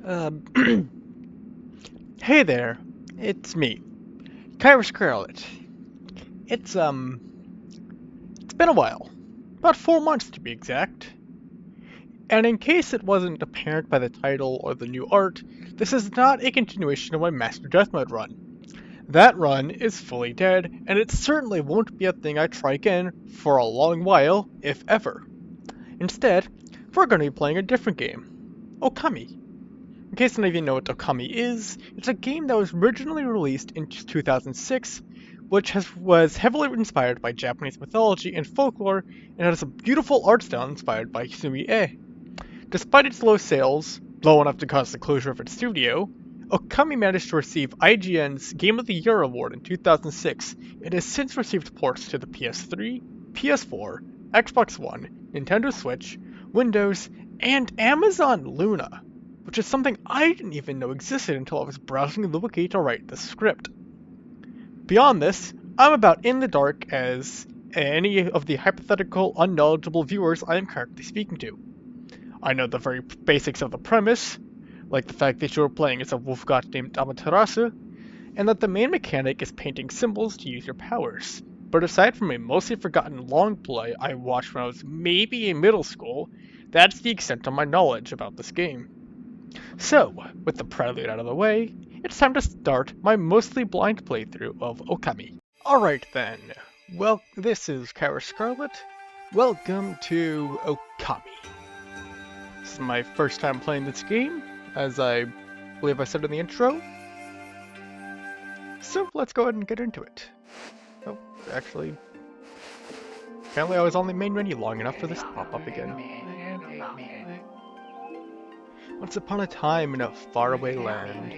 Um, hey there, it's me, Kaira Scarlet. It's it's been a while, about 4 months to be exact. And in case it wasn't apparent by the title or the new art, this is not a continuation of my Master Death Mode run. That run is fully dead, and it certainly won't be a thing I try again for a long while, if ever. Instead, we're going to be playing a different game, Okami. In case none of you know what Okami is, it's a game that was originally released in 2006, which was heavily inspired by Japanese mythology and folklore, and has a beautiful art style inspired by Sumi E. Despite its low sales, low enough to cause the closure of its studio, Okami managed to receive IGN's Game of the Year award in 2006, and has since received ports to the PS3, PS4, Xbox One, Nintendo Switch, Windows, and Amazon Luna, which is something I didn't even know existed until I was browsing the wiki to write the script. Beyond this, I'm about in the dark as any of the hypothetical, unknowledgeable viewers I am currently speaking to. I know the very basics of the premise, like the fact that you're playing as a wolf god named Amaterasu, and that the main mechanic is painting symbols to use your powers. But aside from a mostly forgotten long play I watched when I was maybe in middle school, that's the extent of my knowledge about this game. So, with the prelude out of the way, it's time to start my mostly blind playthrough of Okami. Alright then, well, this is Kaira Scarlet. Welcome to Okami. This is my first time playing this game, as I believe I said in the intro. So let's go ahead and get into it. Oh, actually, apparently I was on the main menu long enough for this to pop up again. Once upon a time in a faraway land,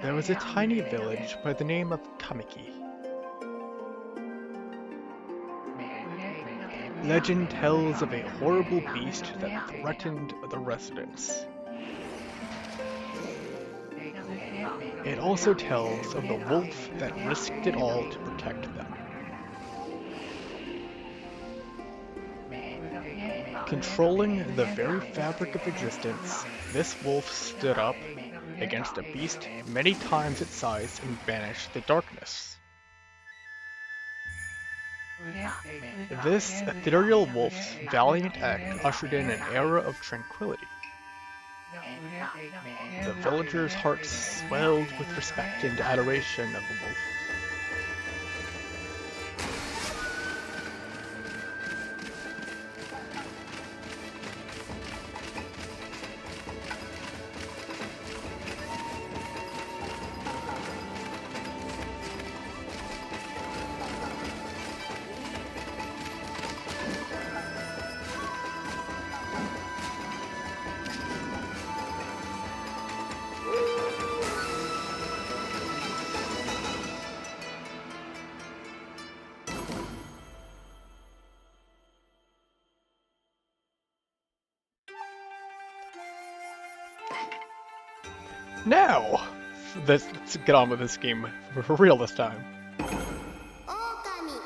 there was a tiny village by the name of Kamiki. Legend tells of a horrible beast that threatened the residents. It also tells of the wolf that risked it all to protect them. Controlling the very fabric of existence, this wolf stood up against a beast many times its size and banished the darkness. This ethereal wolf's valiant act ushered in an era of tranquility. The villagers' hearts swelled with respect and adoration of the wolf. Now, let's get on with this game for real this time. Okami.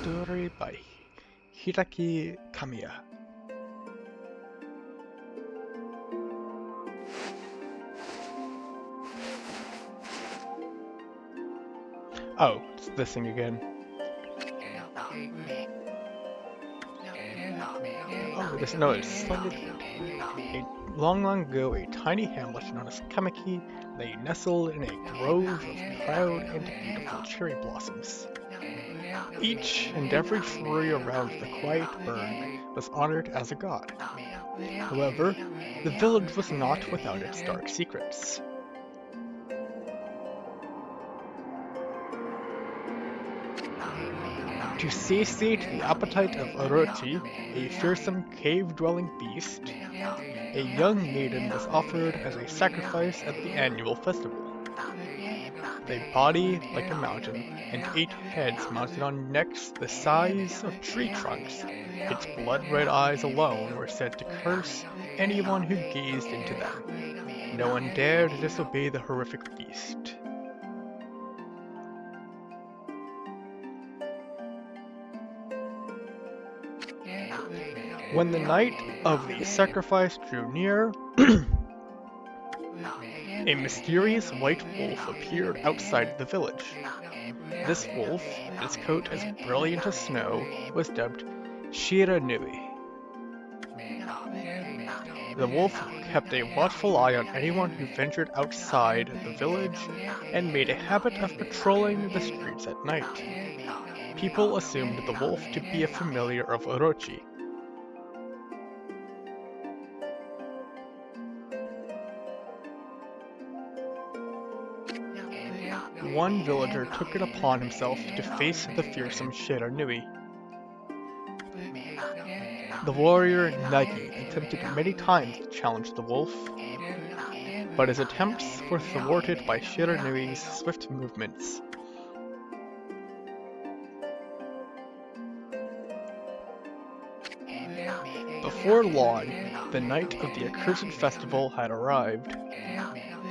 Story by Hiraki Kamiya. Oh, it's this thing again. Oh, it's slightly different. Long, long ago, a tiny hamlet known as Kamiki lay nestled in a grove of proud and beautiful cherry blossoms. Each and every tree around the quiet burn was honored as a god. However, the village was not without its dark secrets. To satiate the appetite of Orochi, a fearsome cave-dwelling beast, a young maiden was offered as a sacrifice at the annual festival. A body like a mountain, and 8 heads mounted on necks the size of tree trunks, its blood-red eyes alone were said to curse anyone who gazed into them. No one dared disobey the horrific beast. When the night of the sacrifice drew near, a mysterious white wolf appeared outside the village. This wolf, its coat as brilliant as snow, was dubbed Shiranui. The wolf kept a watchful eye on anyone who ventured outside the village and made a habit of patrolling the streets at night. People assumed the wolf to be a familiar of Orochi. One villager took it upon himself to face the fearsome Shiranui. The warrior Nagi attempted many times to challenge the wolf, but his attempts were thwarted by Shiranui's swift movements. Before long, the night of the accursed festival had arrived.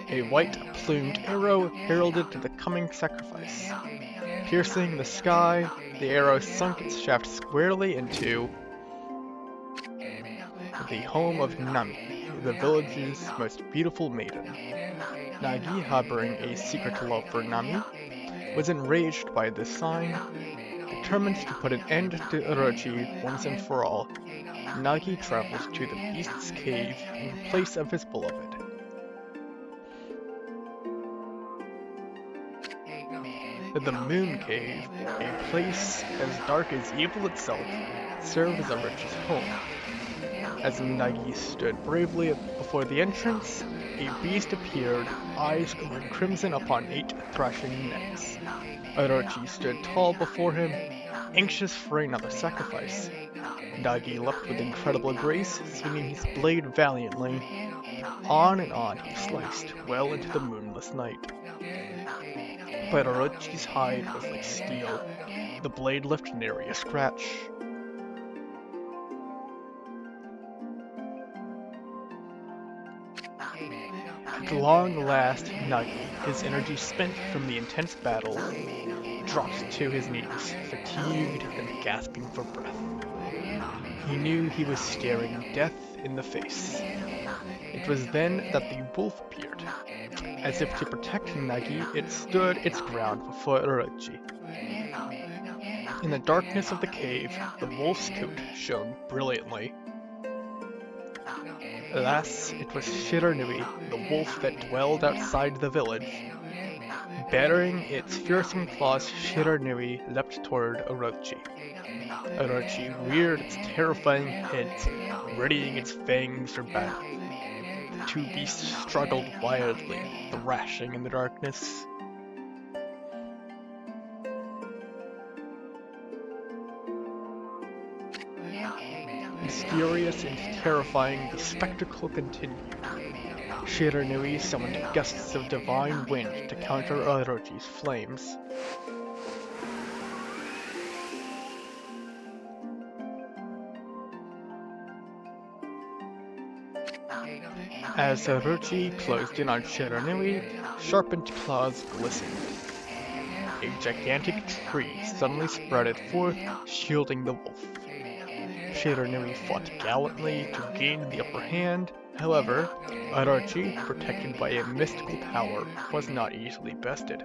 A white-plumed arrow heralded the coming sacrifice. Piercing the sky, the arrow sunk its shaft squarely into the home of Nami, the village's most beautiful maiden. Nagi, harboring a secret love for Nami, was enraged by this sign. Determined to put an end to Orochi once and for all, Nagi travels to the beast's cave in place of his beloved. The Moon Cave, a place as dark as evil itself, served as Orochi's home. As Nagi stood bravely before the entrance, a beast appeared, eyes glowing crimson upon 8 thrashing necks. Orochi stood tall before him, anxious for another sacrifice. Nagi leapt with incredible grace, swinging his blade valiantly. On and on he sliced, well into the moonless night. But Orochi's hide was like steel. The blade left nary a scratch. At long last, Nagi, his energy spent from the intense battle, dropped to his knees, fatigued and gasping for breath. He knew he was staring death in the face. It was then that the wolf appeared. As if to protect Nagi, it stood its ground before Orochi. In the darkness of the cave, the wolf's coat shone brilliantly. Alas, it was Shiranui, the wolf that dwelled outside the village. Baring its fearsome claws, Shiranui leapt toward Orochi. Orochi reared its terrifying head, readying its fangs for battle. The two beasts struggled wildly, thrashing in the darkness. Mysterious and terrifying, the spectacle continued. Shiranui summoned gusts of divine wind to counter Orochi's flames. As Orochi closed in on Shiranui, sharpened claws glistened. A gigantic tree suddenly sprouted forth, shielding the wolf. Shiranui fought gallantly to gain the upper hand. However, Orochi, protected by a mystical power, was not easily bested.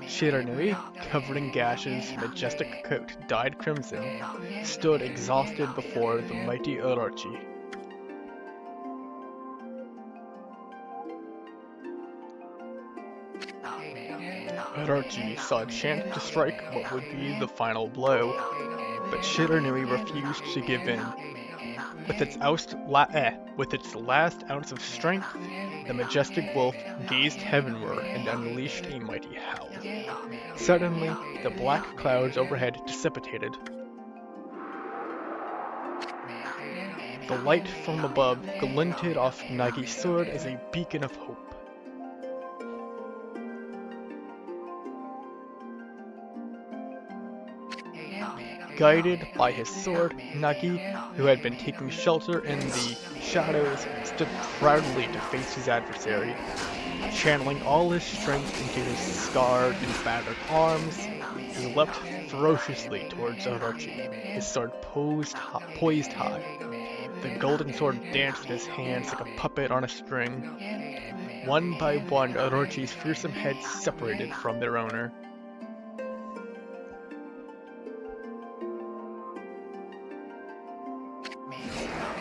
Shiranui, covered in gashes, majestic coat dyed crimson, stood exhausted before the mighty Orochi. Orochi saw a chance to strike what would be the final blow, but Shiranui refused to give in. With its last ounce of strength, the majestic wolf gazed heavenward and unleashed a mighty howl. Suddenly, the black clouds overhead dissipated. The light from above glinted off Nagi's sword as a beacon of hope. Guided by his sword, Nagi, who had been taking shelter in the shadows, stood proudly to face his adversary. Channeling all his strength into his scarred and battered arms, he leapt ferociously towards Orochi, his sword poised high. The golden sword danced in his hands like a puppet on a string. One by one, Orochi's fearsome heads separated from their owner.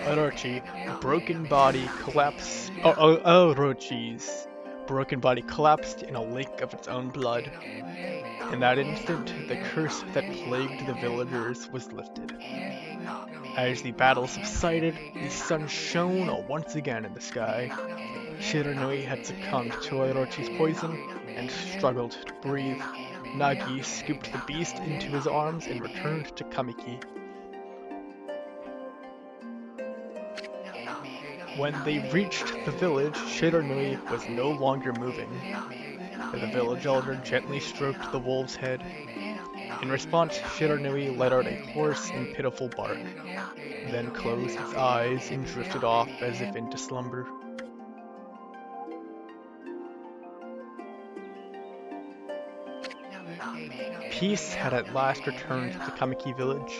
Orochi's broken body collapsed in a lake of its own blood. In that instant, the curse that plagued the villagers was lifted. As the battle subsided, the sun shone once again in the sky. Shiranui had succumbed to Orochi's poison and struggled to breathe. Nagi scooped the beast into his arms and returned to Kamiki. When they reached the village, Shiranui was no longer moving. The village elder gently stroked the wolf's head. In response, Shiranui let out a hoarse and pitiful bark, then closed its eyes and drifted off as if into slumber. Peace had at last returned to Kamiki village.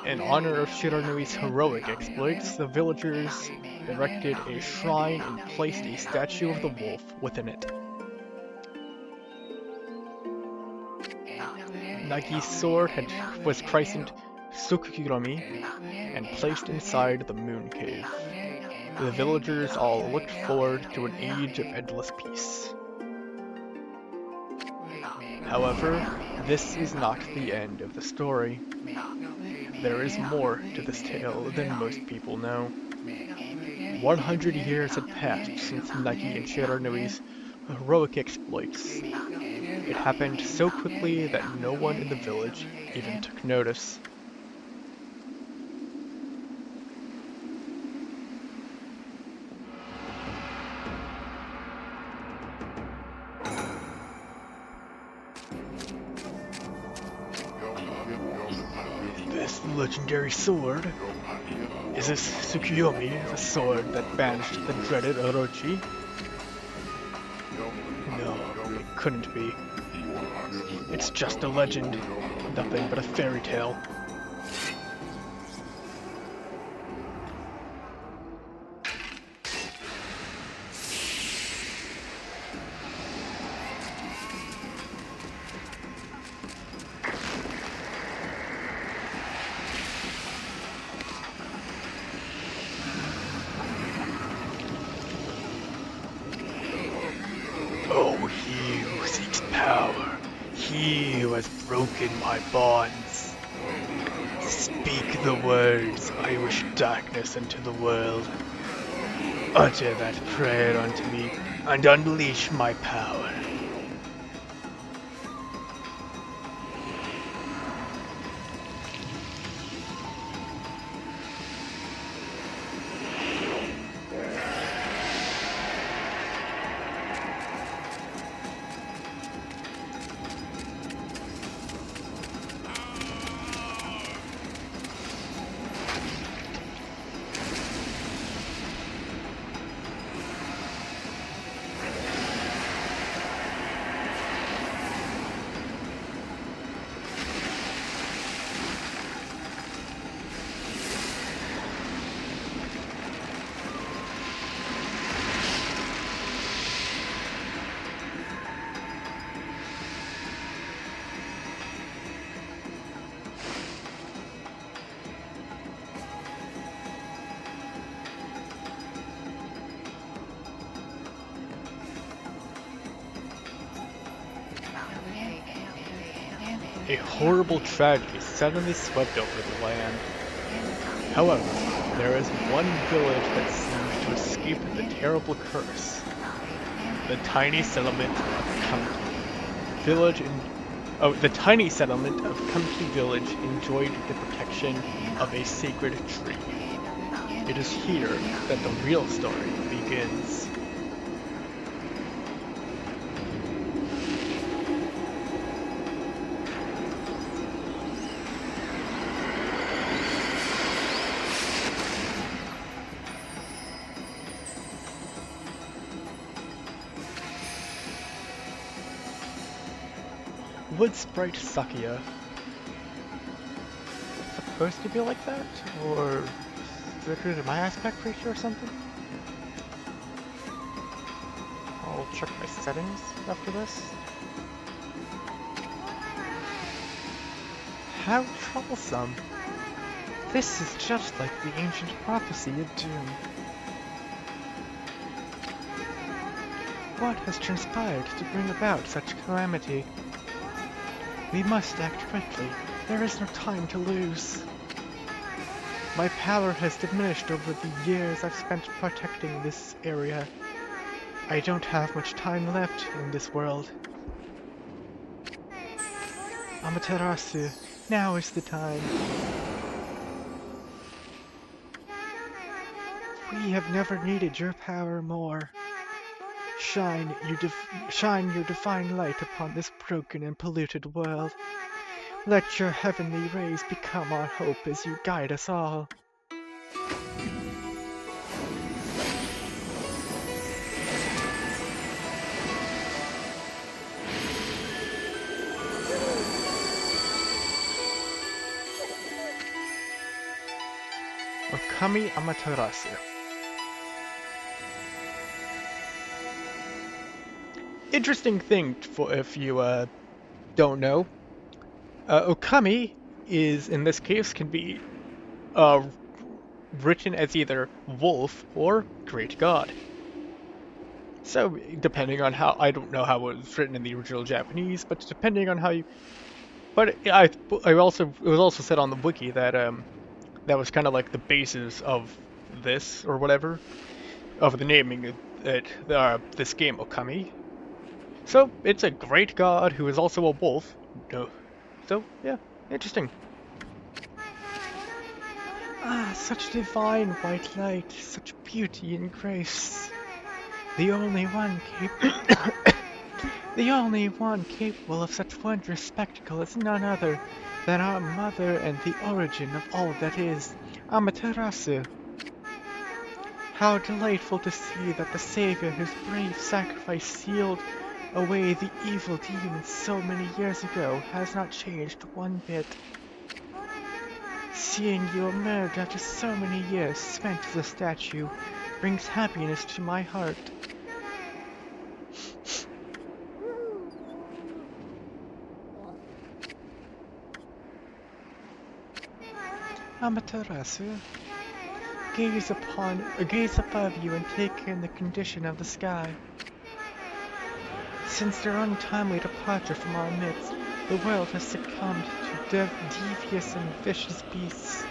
In honor of Shiranui's heroic exploits, the villagers erected a shrine and placed a statue of the wolf within it. Nagi's sword was christened Tsukuyomi and placed inside the moon cave. The villagers all looked forward to an age of endless peace. However, this is not the end of the story. There is more to this tale than most people know. 100 years had passed since Nagi and Shiranui's heroic exploits. It happened so quickly that no one in the village even took notice. This legendary sword? Is this Tsukuyomi, the sword that banished the dreaded Orochi? No, it couldn't be. It's just a legend, nothing but a fairy tale. Oh, he who seeks power, he who has broken my bonds. Speak the words, I wish darkness into the world. Utter that prayer unto me, and unleash my power. A horrible tragedy suddenly swept over the land. However, there is one village that seems to escape the terrible curse. The tiny settlement of Kamki Village enjoyed the protection of a sacred tree. It is here that the real story begins. Wood Sprite Sakia. Supposed to be like that? Or is it really my aspect ratio or something? I'll check my settings after this. How troublesome. This is just like the ancient prophecy of doom. What has transpired to bring about such calamity? We must act quickly. There is no time to lose. My power has diminished over the years I've spent protecting this area. I don't have much time left in this world. Amaterasu, now is the time. We have never needed your power more. Shine your divine light upon this broken and polluted world. Let your heavenly rays become our hope as you guide us all. Okami Amaterasu. Interesting thing for if you don't know. Okami is in this case can be written as either wolf or great god. So depending on how, I don't know how it was written in the original Japanese, but depending on how you, but I also, it was also said on the wiki that that was kind of like the basis of this or whatever, of the naming it this game Okami. So it's a great god who is also a wolf. No. So yeah, interesting. Ah, such divine white light, such beauty and grace. The only one the only one capable of such wondrous spectacle is none other than our mother and the origin of all that is, Amaterasu. How delightful to see that the Savior whose brave sacrifice sealed away the evil demons so many years ago has not changed one bit. Seeing you emerge after so many years spent as a statue brings happiness to my heart. Amaterasu, gaze above you and take in the condition of the sky. Since their untimely departure from our midst, the world has succumbed to devious and vicious beasts.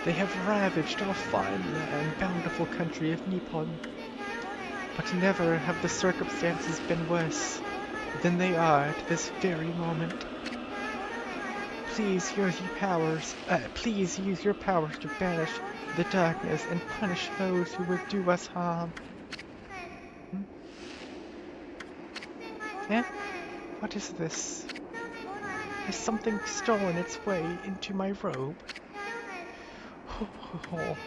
They have ravaged our fine and bountiful country of Nippon. But never have the circumstances been worse than they are at this very moment. Please use your powers to banish the darkness and punish those who would do us harm. Eh? What is this? Has something stolen its way into my robe? Oh.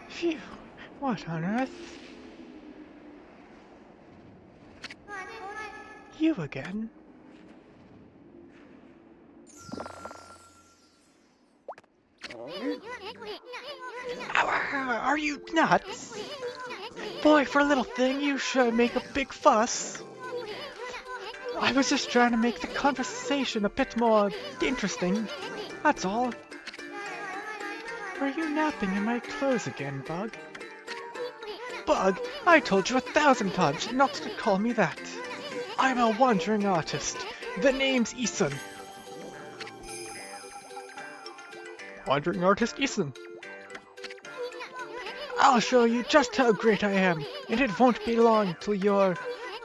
Phew, what on earth? You again? Are you nuts? Boy, for a little thing, you should make a big fuss. I was just trying to make the conversation a bit more interesting, that's all. Are you napping in my clothes again, Bug? Bug, I told you 1,000 times not to call me that. I'm a wandering artist. The name's Isun. Wandering artist Isun. I'll show you just how great I am, and it won't be long till you're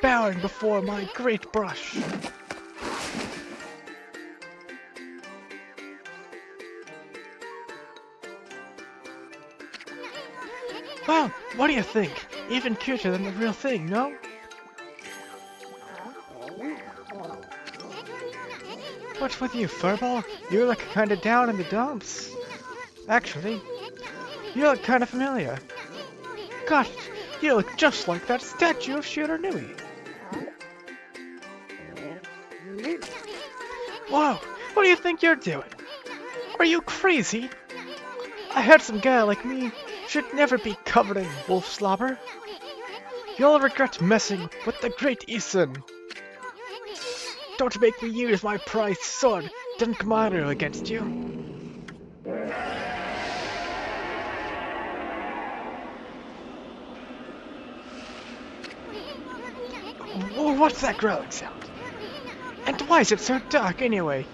bowing before my great brush. Well, what do you think? Even cuter than the real thing, no? What's with you, Furball? You look kinda down in the dumps. Actually, You look kind of familiar. Gosh, you look just like that statue of Shiranui. Whoa, what do you think you're doing? Are you crazy? A handsome guy like me should never be covered in wolf slobber. You'll regret messing with the great Isun. Don't make me use my prized sword, Dunkmaru, against you. What's that growling sound? And why is it so dark anyway?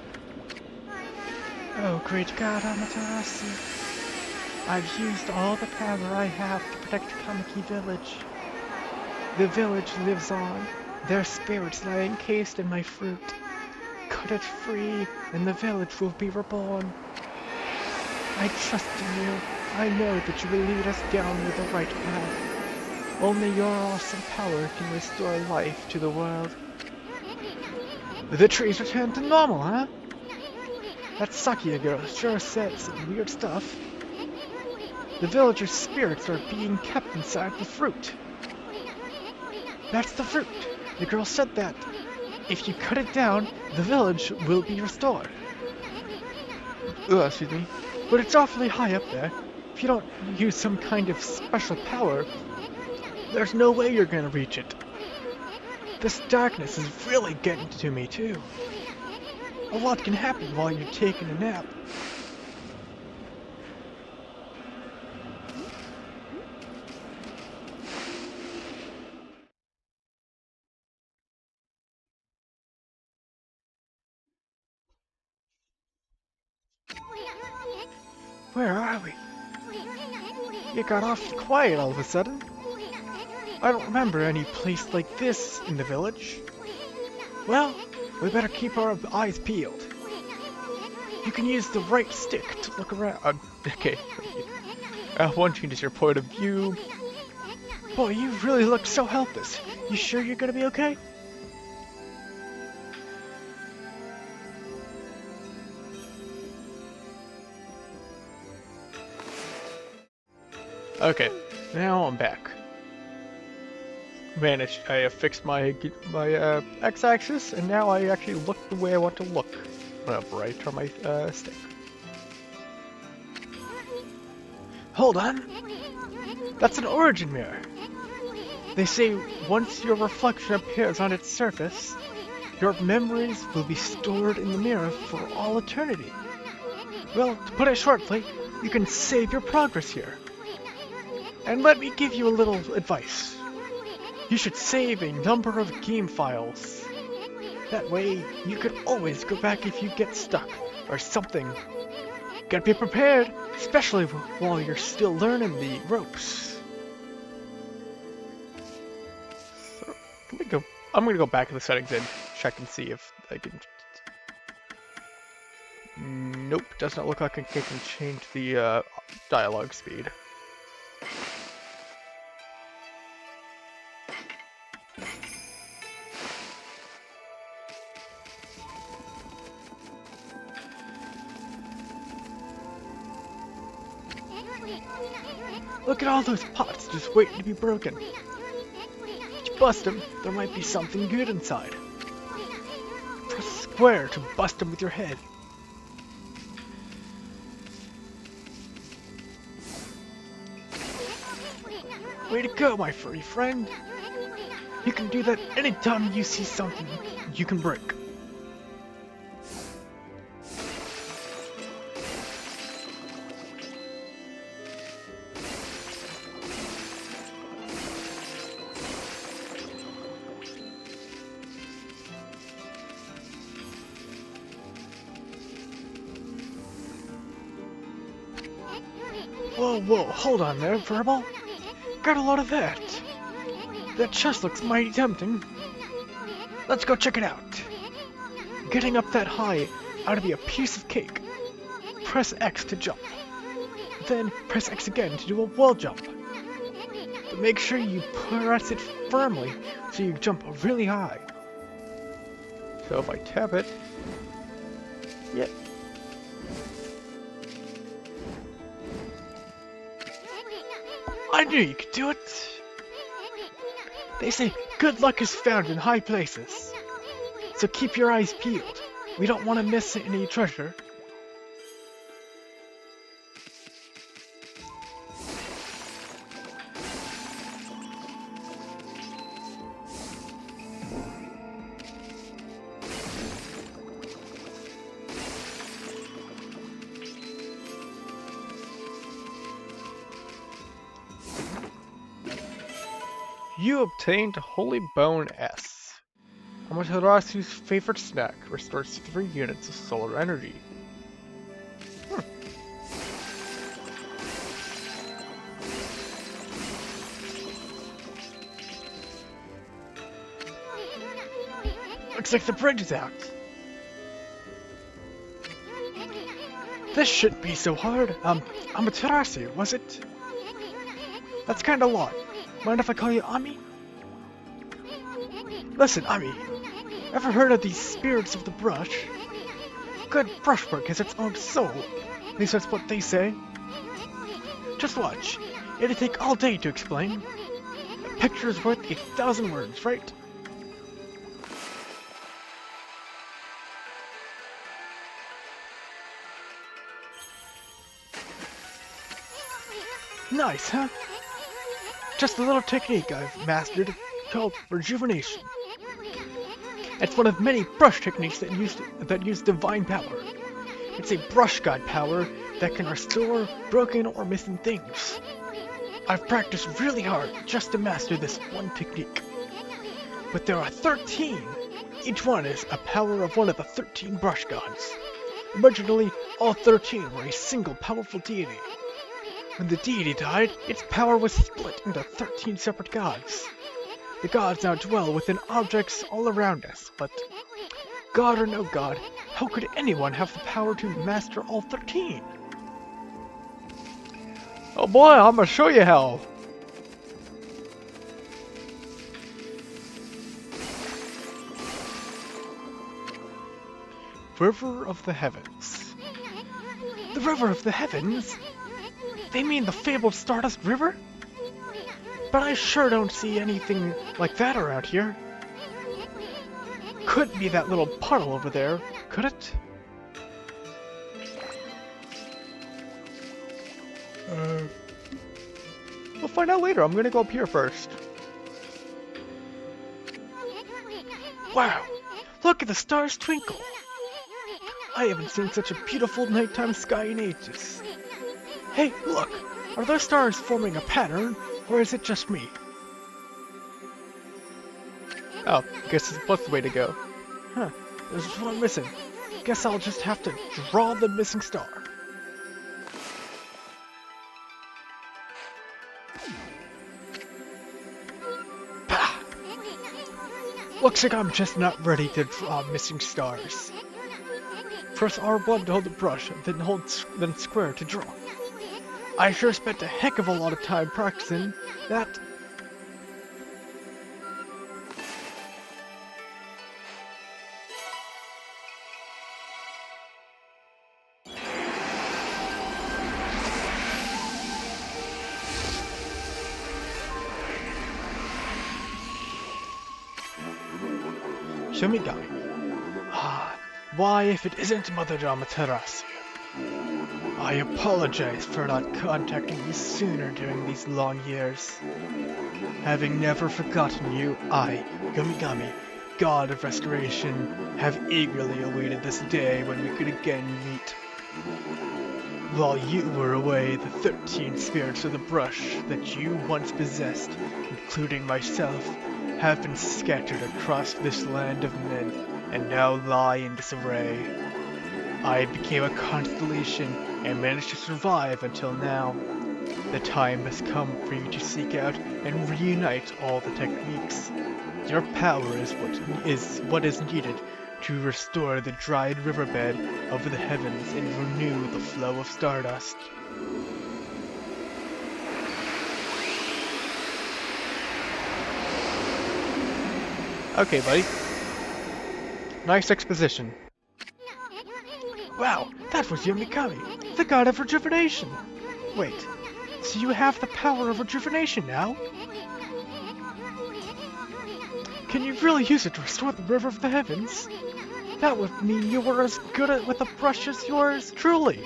Oh, great God, Amaterasu. I've used all the power I have to protect Kamiki Village. The village lives on. Their spirits lie encased in my fruit. Cut it free, and the village will be reborn. I trust in you. I know that you will lead us down the right path. Only your awesome power can restore life to the world. The trees return to normal, huh? That Sakia girl sure said some weird stuff. The villagers' spirits are being kept inside the fruit. That's the fruit. The girl said that. If you cut it down, the village will be restored. Excuse me. But it's awfully high up there. If you don't use some kind of special power, there's no way you're gonna reach it. This darkness is really getting to me too. A lot can happen while you're taking a nap. Where are we? You got awfully quiet all of a sudden. I don't remember any place like this in the village. Well, we better keep our eyes peeled. You can use the right stick to look around. Okay. One changes your point of view. Boy, you really look so helpless. You sure you're gonna be okay? Okay, now I'm back. Managed. I have fixed my x-axis, and now I actually look the way I want to look whenever I turn my stick. Hold on, that's an origin mirror. They say once your reflection appears on its surface, your memories will be stored in the mirror for all eternity. Well, to put it shortly, you can save your progress here. And let me give you a little advice. You should save a number of game files. That way, you can always go back if you get stuck or something. Gotta be prepared, especially while you're still learning the ropes. So, let me go. I'm gonna go back to the settings and check and see if I can. Nope, does not look like I can change the dialogue speed. Look at all those pots just waiting to be broken. If you bust them, there might be something good inside. Press square to bust them with your head. Way to go, my furry friend. You can do that anytime you see something you can break. Whoa, hold on there, Verbal. Got a lot of that. That chest looks mighty tempting. Let's go check it out. Getting up that high ought to be a piece of cake. Press X to jump. Then press X again to do a wall jump. But make sure you press it firmly so you jump really high. So if I tap it... Yep. I knew you could do it. They say good luck is found in high places. So keep your eyes peeled. We don't want to miss any treasure. You obtained Holy Bone S. Amaterasu's favorite snack restores 3 units of solar energy. Looks like the bridge is out. This shouldn't be so hard. Amaterasu, was it? That's kinda long. Mind if I call you Ami? Listen, Ami. Ever heard of these spirits of the brush? Good brushwork has its own soul. At least that's what they say. Just watch. It'll take all day to explain. A picture is worth 1,000 words, right? Nice, huh? Just a little technique I've mastered called rejuvenation. It's one of many brush techniques that use divine power. It's a brush god power that can restore broken or missing things. I've practiced really hard just to master this one technique. But there are 13. Each one is a power of one of the 13 brush gods. Originally, all 13 were a single powerful deity. When the deity died, its power was split into 13 separate gods. The gods now dwell within objects all around us, but god or no god, how could anyone have the power to master all 13? Oh boy, I'm gonna show you how. River of the Heavens. The River of the Heavens? They mean the fabled Stardust River? But I sure don't see anything like that around here. Couldn't be that little puddle over there, could it? We'll find out later. I'm gonna go up here first. Wow! Look at the stars twinkle! I haven't seen such a beautiful nighttime sky in ages. Hey, look! Are those stars forming a pattern, or is it just me? Oh, guess what's the way to go? Huh, there's one missing. Guess I'll just have to draw the missing star. Bah! Looks like I'm just not ready to draw missing stars. Press R1 to hold the brush, then square to draw. I sure spent a heck of a lot of time practicing that. Shimigami. Ah, why if it isn't Mother Amaterasu? I apologize for not contacting you sooner during these long years. Having never forgotten you, I, Gamigami, God of Restoration, have eagerly awaited this day when we could again meet. While you were away, the 13 spirits of the brush that you once possessed, including myself, have been scattered across this land of men and now lie in disarray. I became a constellation and managed to survive until now. The time has come for you to seek out and reunite all the techniques. Your power is what is needed to restore the dried riverbed of the heavens and renew the flow of stardust. Okay, buddy. Nice exposition. Wow, that was Yomikami, the god of rejuvenation. Wait, So you have the power of rejuvenation now? Can you really use it to restore the river of the heavens? That would mean you were as good at with a brush as yours truly.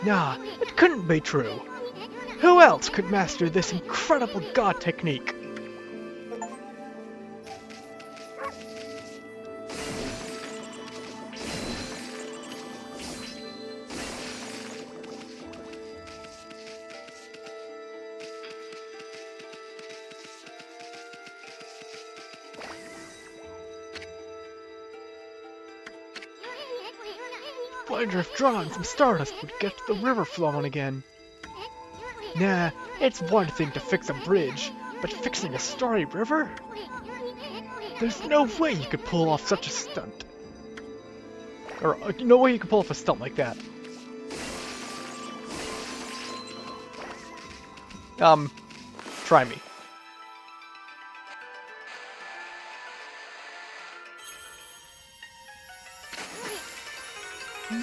Nah, it couldn't be true. Who else could master this incredible god technique? Wonder if drawing some stardust would get the river flowing again. Nah, it's one thing to fix a bridge, but fixing a starry river? There's no way you could pull off such a stunt. Or, no way you could pull off a stunt like that. Try me.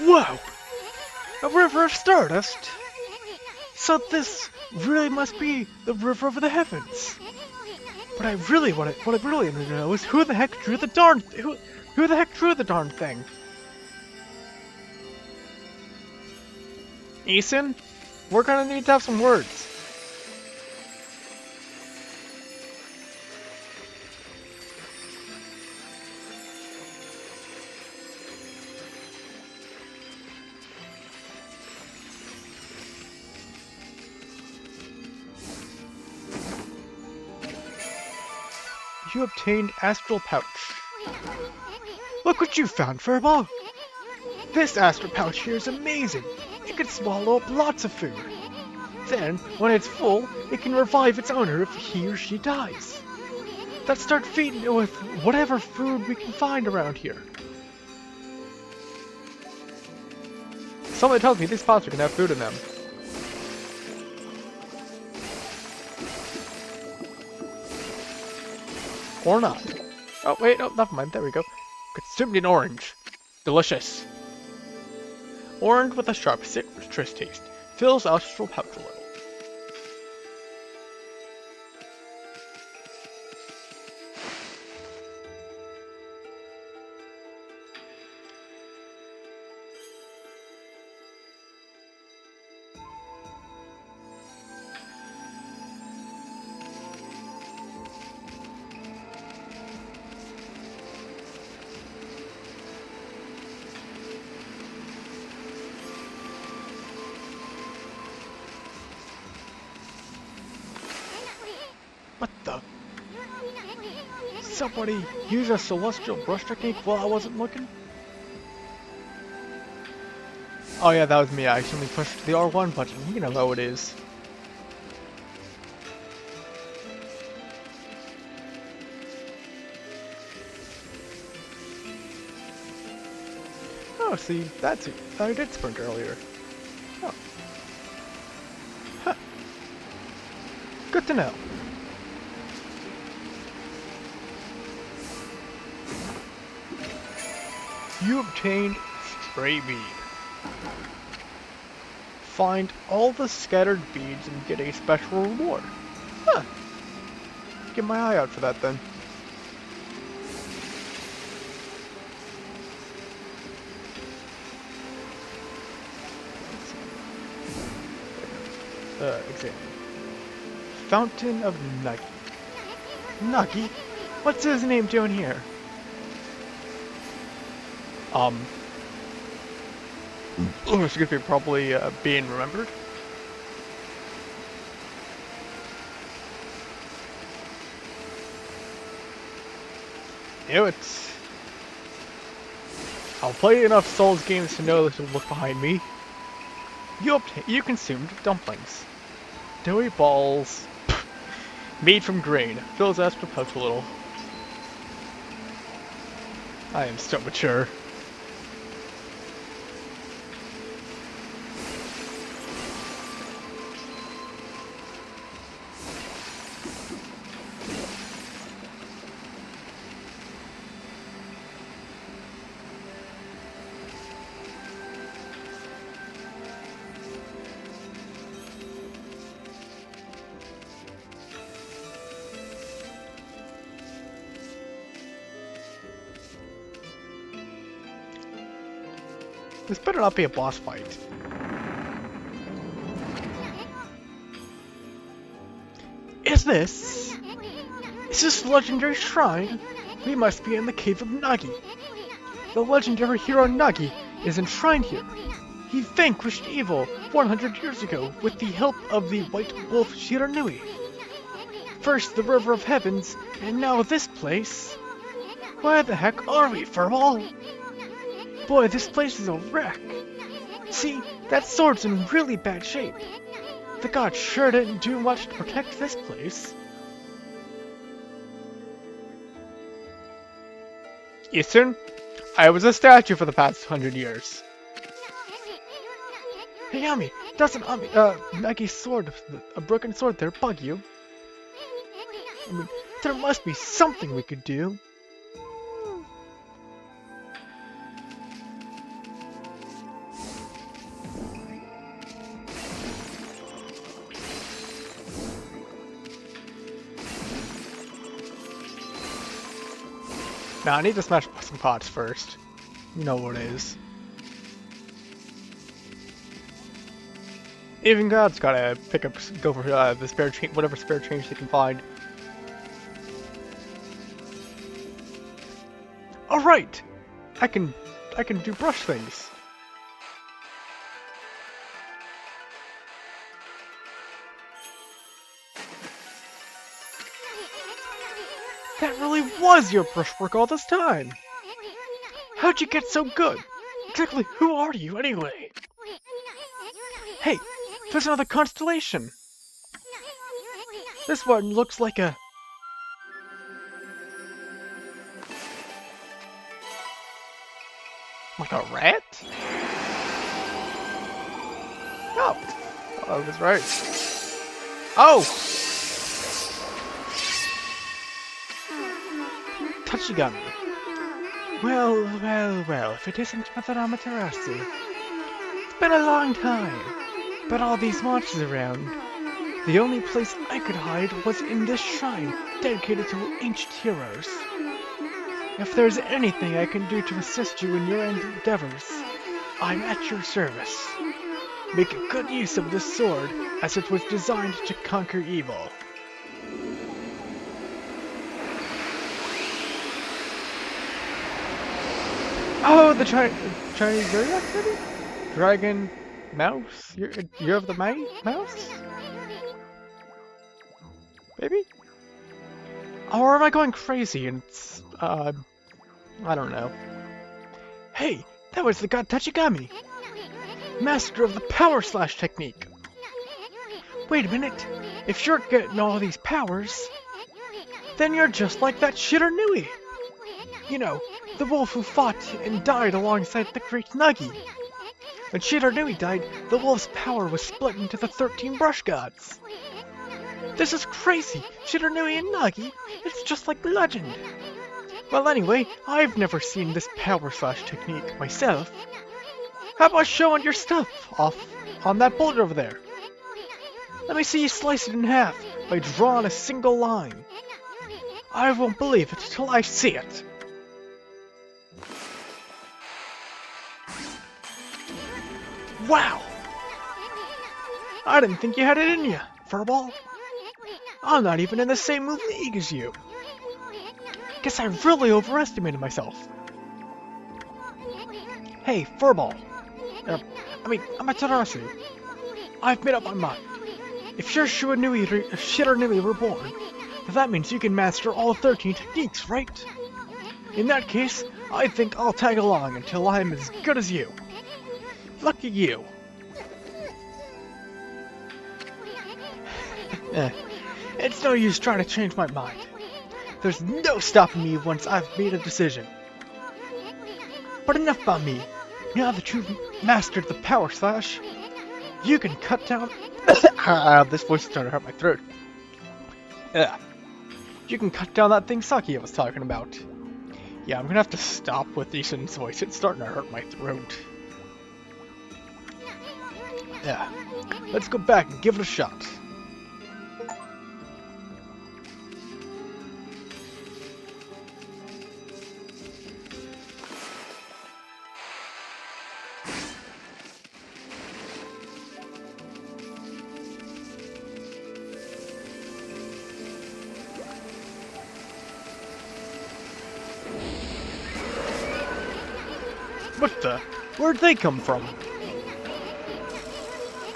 Whoa! A river of stardust? So this really must be the river of the heavens. But what I really want to know is who the heck drew the darn who the heck drew the darn thing? Ethan, we're gonna need to have some words. You obtained Astral Pouch. Look what you found, Furball! This Astral Pouch here is amazing! It can swallow up lots of food. Then, when it's full, it can revive its owner if he or she dies. Let's start feeding it with whatever food we can find around here. Something tells me these pots are gonna have food in them. Or not. Oh, wait, no, never mind. There we go. Consumed in orange. Delicious. Orange with a sharp, citrus taste. Fills Astral Pouch a little. What the? Somebody use a celestial brush technique while I wasn't looking? Oh yeah, that was me. I accidentally pushed the R1 button. You know how it is. Oh, see, that's it. I did sprint earlier. Oh. Huh. Good to know. You obtained Stray Bead. Find all the scattered beads and get a special reward. Huh. Get my eye out for that then. Examine. Fountain of Nagi. Nagi? What's his name doing here? Excuse me, probably being remembered. Ew, it's... I'll play enough Souls games to know this will look behind me. You consumed dumplings. Doughy balls. Made from grain. Fills Astral Pouch a little. I am so mature. This better not be a boss fight. Is this the legendary shrine? We must be in the cave of Nagi. The legendary hero Nagi is enshrined here. He vanquished evil 100 years ago with the help of the White Wolf Shiranui. First the River of Heavens, and now this place. Where the heck are we, Furball? Boy, this place is a wreck. See, that sword's in really bad shape. The god sure didn't do much to protect this place. Eastern, I was a statue for the past 100 years. Hey Yami, doesn't Nagi's sword, a broken sword there, bug you? I mean, there must be something we could do. Nah, I need to smash some pots first. You know what it is. Even God's gotta go for the spare change, whatever spare change they can find. All right, I can do brush things. That really was your brushwork all this time. How'd you get so good? Exactly who are you anyway? Hey, there's another constellation. This one looks like a... like a rat? Oh, I was right. Oh! Tachigami. Well, if it isn't Mother Amaterasu. It's been a long time, but all these monsters around. The only place I could hide was in this shrine dedicated to ancient heroes. If there's anything I can do to assist you in your endeavors, I'm at your service. Make good use of this sword, as it was designed to conquer evil. Oh, the Chinese zodiac maybe? Dragon mouse? You're of the mouse? Maybe? Or am I going crazy and it's, I don't know. Hey, that was the god Tachigami! Master of the power slash technique! Wait a minute, if you're getting all these powers, then you're just like that Shiranui! You know, the wolf who fought and died alongside the great Nagi. When Shiranui died, the wolf's power was split into the 13 brush gods. This is crazy! Shiranui and Nagi? It's just like legend! Well anyway, I've never seen this power slash technique myself. How about showing your stuff off on that boulder over there? Let me see you slice it in half by drawing a single line. I won't believe it till I see it. Wow! I didn't think you had it in you, Furball. I'm not even in the same league as you. Guess I really overestimated myself. Hey, Furball. Amaterasu. I've made up my mind. If Shiranui were born, then that means you can master all 13 techniques, right? In that case, I think I'll tag along until I'm as good as you. Lucky you. It's no use trying to change my mind. There's no stopping me once I've made a decision. But enough about me. Now that you've mastered the power slash, you can cut down... this voice is starting to hurt my throat. You can cut down that thing Saki was talking about. Yeah, I'm gonna have to stop with Ishin's voice. It's starting to hurt my throat. Yeah, let's go back and give it a shot. What the? Where'd they come from?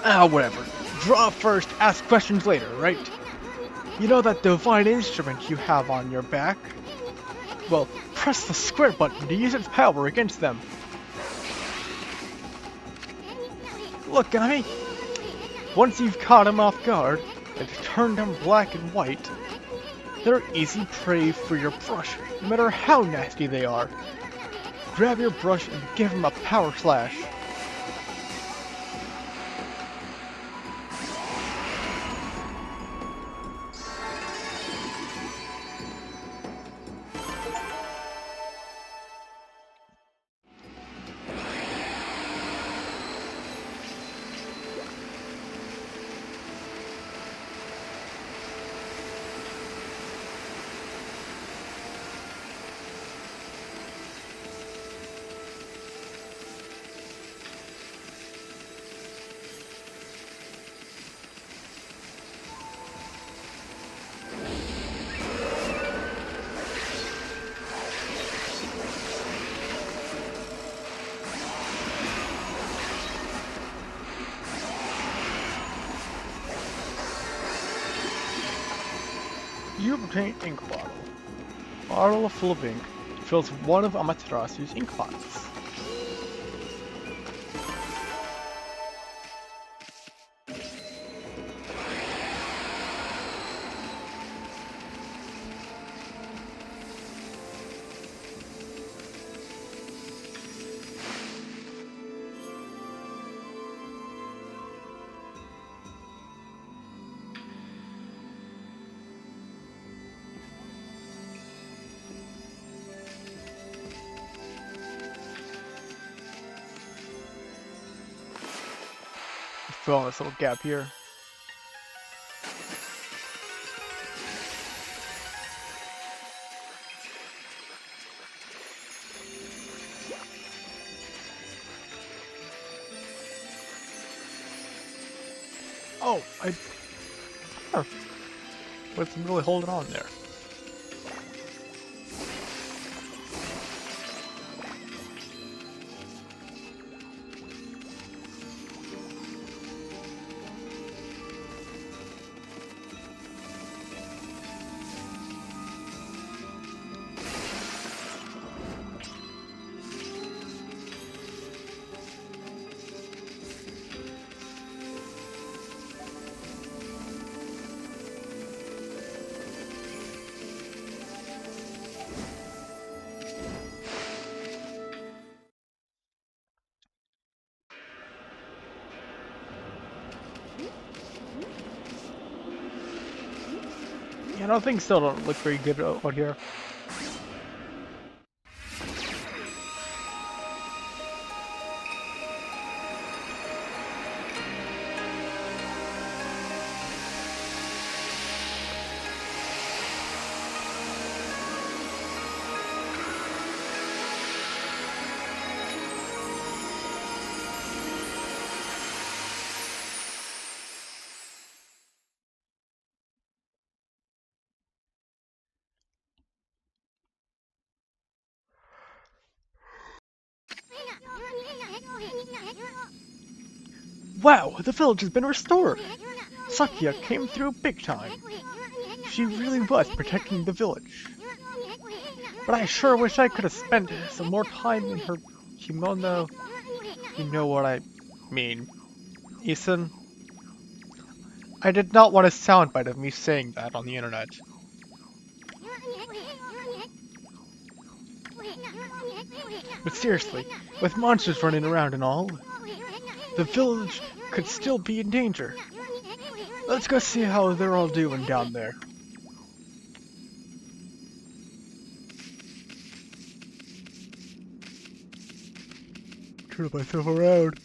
Ah, whatever. Draw first, ask questions later, right? You know that divine instrument you have on your back? Well, press the square button to use its power against them. Look, Okami! Once you've caught them off guard, and turned them black and white, they're easy prey for your brush, no matter how nasty they are. Grab your brush and give them a power slash. You obtain ink bottle. Bottle full of ink fills one of Amaterasu's ink bottles. Fill in this little gap here. Oh, wasn't really holding on there. You know, things still don't look very good out here. Wow, the village has been restored! Sakia came through big time. She really was protecting the village. But I sure wish I could have spent some more time in her kimono. You know what I mean. Isan, I did not want a soundbite of me saying that on the internet. But seriously, with monsters running around and all, the village could still be in danger. Let's go see how they're all doing down there. Turn myself around.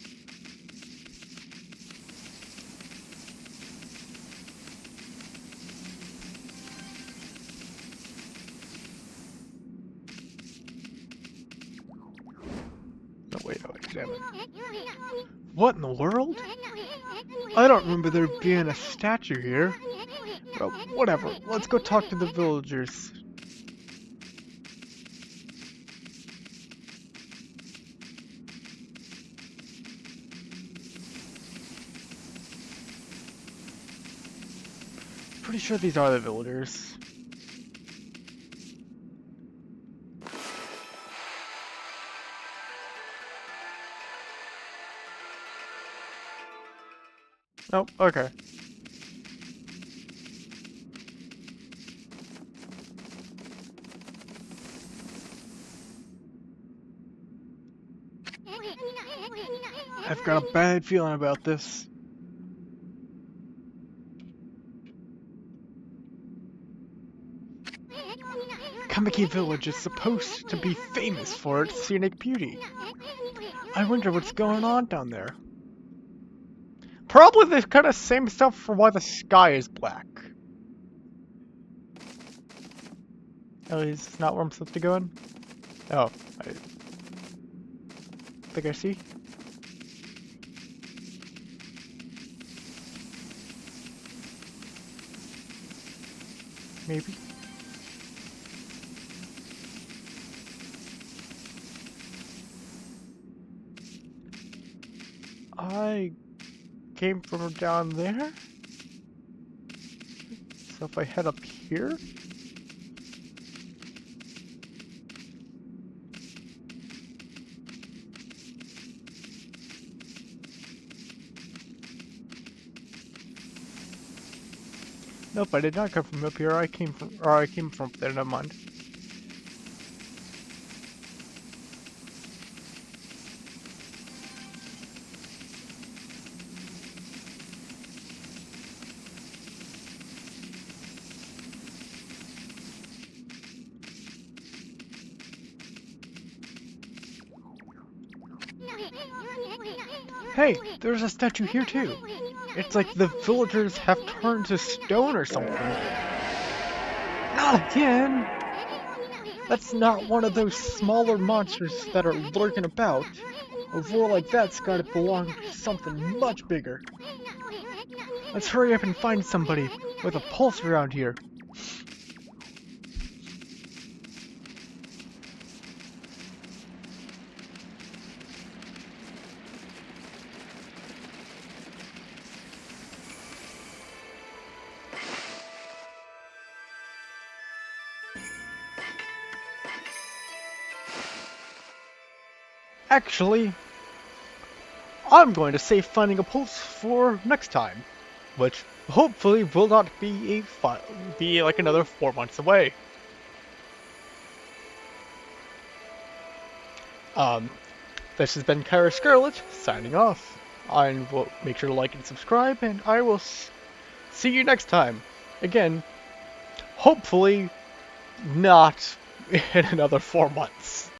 No, wait, I'll examine. What in the world? I don't remember there being a statue here. Well, whatever. Let's go talk to the villagers. pretty sure these are the villagers. Oh, okay. I've got a bad feeling about this. Kamiki Village is supposed to be famous for its scenic beauty. I wonder what's going on down there. Probably the kind of same stuff for why the sky is black. At least it's not where I'm supposed to go in. Oh, I think I see. Maybe. I came from down there. So if I head up here. Nope, I did not come from up here. I came from up there. Never mind. Hey, there's a statue here too. It's like the villagers have turned to stone or something. Not again! That's not one of those smaller monsters that are lurking about. A roar like that's gotta belong to something much bigger. Let's hurry up and find somebody with a pulse around here. Actually, I'm going to save finding a pulse for next time, which hopefully will not be like another 4 months away. This has been Kaira Scarlet signing off. I will make sure to like and subscribe, and I will see you next time. Again, hopefully not in another 4 months.